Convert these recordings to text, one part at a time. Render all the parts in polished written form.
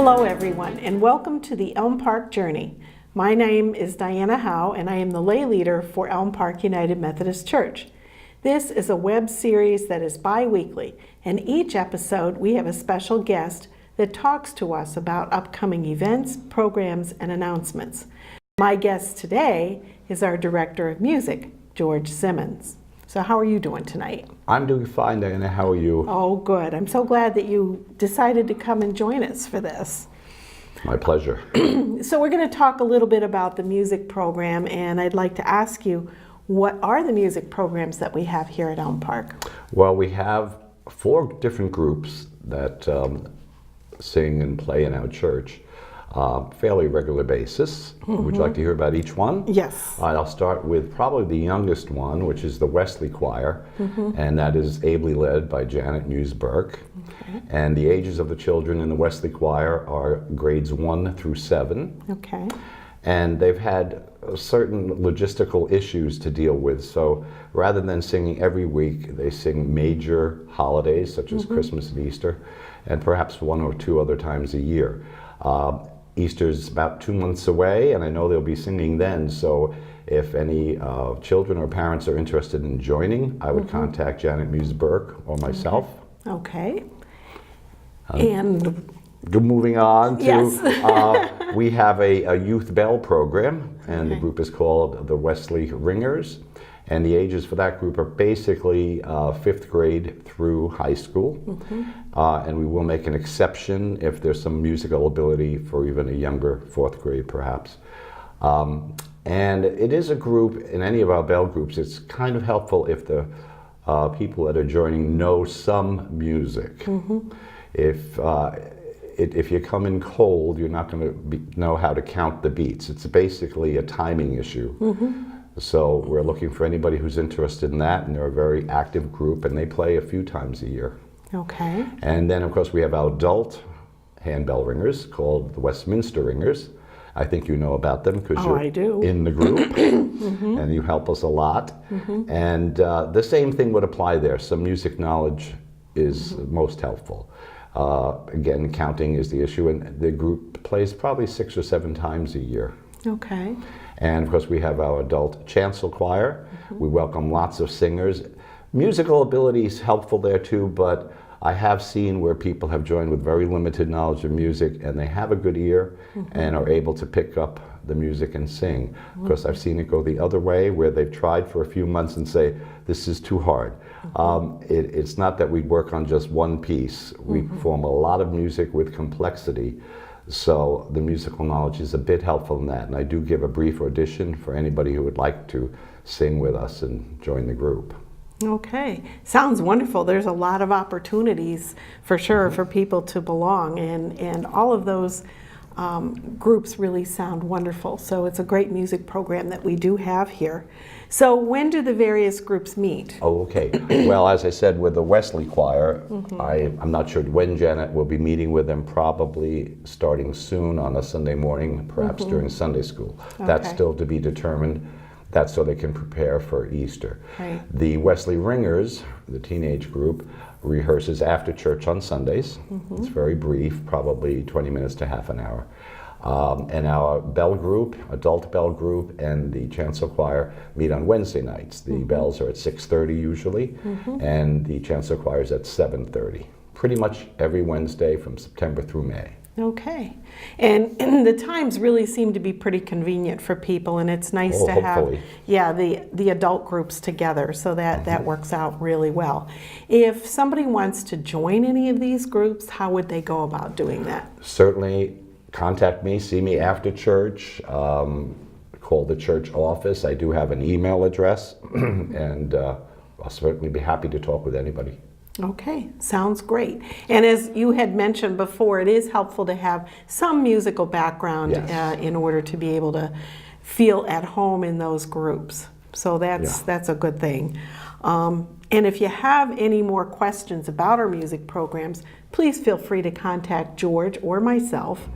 Hello everyone, and welcome to the Elm Park Journey. My name is Diana Howe, and I am the lay leader for Elm Park United Methodist Church. This is a web series that is bi-weekly, and each episode we have a special guest that talks to us about upcoming events, programs, and announcements. My guest today is our Director of Music, George Simmons. So how are you doing tonight? I'm doing fine, Diana. How are you? Oh, good. I'm so glad that you decided to come and join us for this. My pleasure. So we're going to talk a little bit about the music program, and I'd like to ask you, what are the music programs that we have here at Elm Park? Well, we have 4 different groups that sing and play in our church fairly regular basis. Would you like to hear about each one? Yes. I'll start with probably the youngest one, which is the Wesley Choir, and that is ably led by Janet Muse-Burke. Okay. And the ages of the children in the Wesley Choir are grades 1 through 7. Okay. And they've had certain logistical issues to deal with. So rather than singing every week, they sing major holidays such as Christmas and Easter, and perhaps 1 or 2 other times a year. Easter's about 2 months away, and I know they'll be singing then. So if any children or parents are interested in joining, I would contact Janet Muse-Burke or myself. Okay. And moving on to, yes. We have a youth bell program, and the group is called the Wesley Ringers. And the ages for that group are basically 5th grade through high school. And we will make an exception if there's some musical ability for even a younger 4th grade perhaps. And it is a group, in any of our bell groups, it's kind of helpful if the people that are joining know some music. If you come in cold, you're not going to know how to count the beats. It's basically a timing issue. So we're looking for anybody who's interested in that, and they're a very active group, and they play a few times a year. Okay. And then, of course, we have our adult handbell ringers called the Westminster Ringers. I think you know about them because you're in the group, and you help us a lot. And the same thing would apply there. Some music knowledge is most helpful. Again, counting is the issue, and the group plays probably 6 or 7 times a year. Okay. And of course we have our adult chancel choir. We welcome lots of singers. Musical ability is helpful there too, but I have seen where people have joined with very limited knowledge of music, and they have a good ear and are able to pick up the music and sing. Of course, I've seen it go the other way, where they've tried for a few months and say, this is too hard. It's not that we work on just one piece. We perform a lot of music with complexity. So the musical knowledge is a bit helpful in that, and I do give a brief audition for anybody who would like to sing with us and join the group. Okay, sounds wonderful. There's a lot of opportunities for sure for people to belong, and all of those groups really sound wonderful. So it's a great music program that we do have here. So when do the various groups meet? Oh, okay. Well, as I said, with the Wesley Choir, I'm not sure when Janet will be meeting with them, probably starting soon on a Sunday morning, perhaps during Sunday school. That's still to be determined. That's so they can prepare for Easter. Right. The Wesley Ringers, the teenage group, rehearses after church on Sundays. It's very brief, probably 20 minutes to half an hour. And our bell group, adult bell group, and the chancel choir meet on Wednesday nights. The bells are at 6:30 usually, and the chancel choir is at 7:30. Pretty much every Wednesday from September through May. Okay. And the times really seem to be pretty convenient for people, and it's nice to have the adult groups together, so that works out really well. If somebody wants to join any of these groups, how would they go about doing that? Certainly contact me, see me after church, call the church office. I do have an email address, and I'll certainly be happy to talk with anybody. Okay, sounds great. And as you had mentioned before, it is helpful to have some musical background in order to be able to feel at home in those groups. So that's a good thing. And if you have any more questions about our music programs, please feel free to contact George or myself.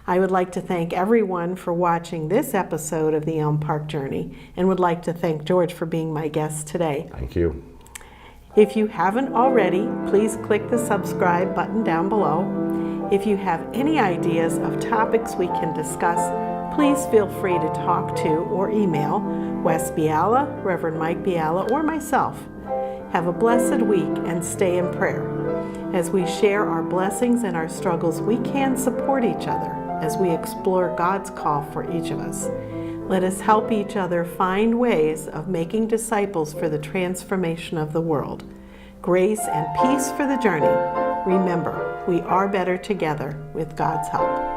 I would like to thank everyone for watching this episode of the Elm Park Journey, and would like to thank George for being my guest today. Thank you. If you haven't already, please click the subscribe button down below. If you have any ideas of topics we can discuss, please feel free to talk to or email Wes Biala, Reverend Mike Biala, or myself. Have a blessed week and stay in prayer. As we share our blessings and our struggles, we can support each other as we explore God's call for each of us. Let us help each other find ways of making disciples for the transformation of the world. Grace and peace for the journey. Remember, we are better together with God's help.